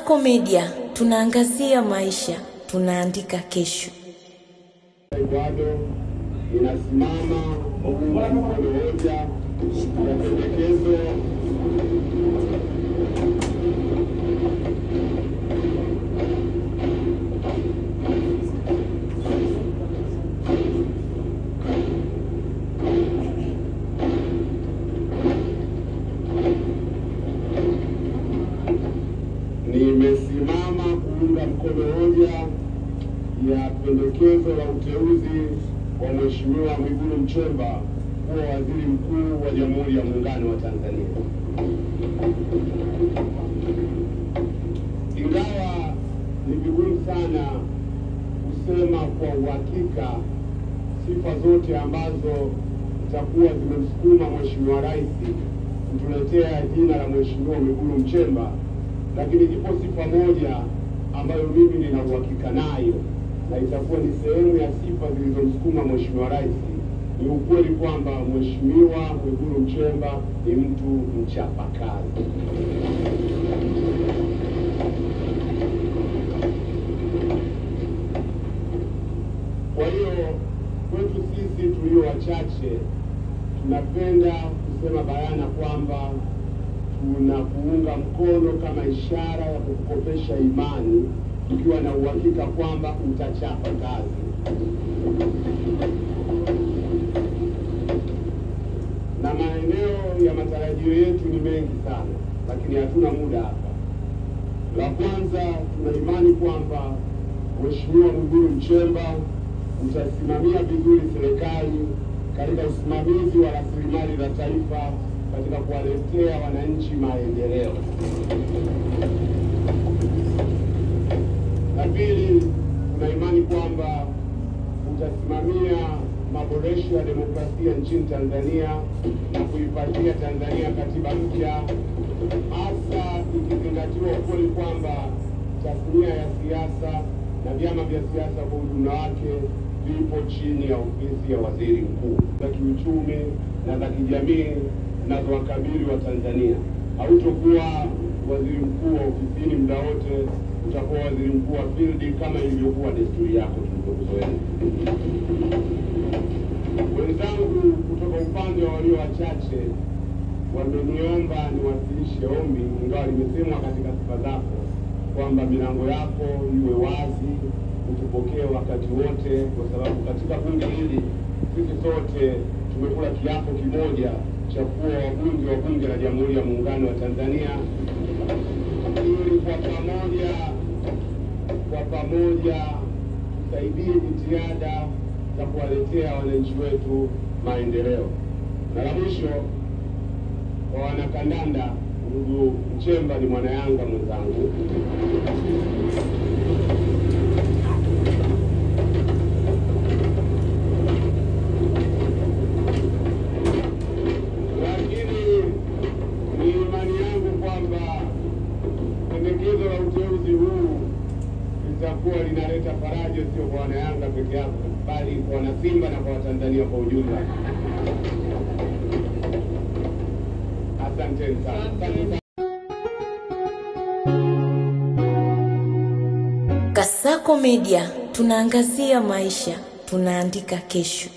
Kasako Media, tunaangazia maisha, tunaandika kesho. Bado inasimama kuunga mkono hoja ya pendekezo nimesimama kuunga mkono hoja ya pendekezo la uteuzi wa Mheshimiwa Mwigulu Nchemba kuwa Waziri Mkuu wa Jamhuri ya Muungano wa Tanzania. Ingawa ni vigumu sana kusema kwa uhakika sifa zote ambazo zitakuwa zimemsukuma Mheshimiwa Rais kutuletea jina la Mheshimiwa Mwigulu Nchemba, lakini ipo sifa moja ambayo mimi nina uhakika nayo na itakuwa ni sehemu ya sifa zilizomsukuma Mheshimiwa Rais. Ni ukweli kwamba Mheshimiwa Mwigulu Nchemba ni mtu mchapakazi. Kwa hiyo kwetu sisi tulio wachache tunapenda kusema bayana kwamba tunakuunga mkono kama ishara ya kukukopesha imani, tukiwa na uhakika kwamba utachapa kazi. Na maeneo ya matarajio yetu ni mengi sana, lakini hatuna muda hapa. La kwanza, tuna imani kwamba Mheshimiwa Mwigulu Nchemba utasimamia vizuri serikali katika usimamizi wa rasilimali za taifa katika kuwaletea wananchi maendeleo. La pili, tuna imani kwamba utasimamia maboresho ya demokrasia nchini Tanzania na kuipatia Tanzania katiba mpya, hasa ikizingatiwa ukweli kwamba tasnia ya siasa na vyama vya siasa kwa ujumla wake vipo chini ya ofisi ya Waziri Mkuu. Za kiuchumi na za kijamii zinazowakabili wa Tanzania, hautokuwa waziri mkuu wa ofisini muda wote, utakuwa waziri mkuu wa field kama ilivyokuwa desturi yako tulivyokuzoea. Wenzangu kutoka upande wa walio wachache wameniomba niwasilishe ombi, ingawa limesemwa katika sifa zako kwamba milango yako iwe wazi, utupokee wakati wote, kwa sababu katika bunge hili sisi sote tumekula kiapo kimoja cha kuwa wabunge wa Bunge la Jamhuri ya Muungano wa Tanzania, ili kwa pamoja tusaidie jitihada za kuwaletea wananchi wetu maendeleo. Na la mwisho, kwa wanakandanda, ndugu Nchemba ni mwana Yanga mwenzangu. Lakini ni imani yangu kwamba pendekezo la uteuzi huu litakuwa linaleta faraja sio kwa wana Yanga peke yao, bali kwa wana Simba na kwa Watanzania kwa ujumla. Asante sana. Kasako Media, tunaangazia maisha, tunaandika kesho.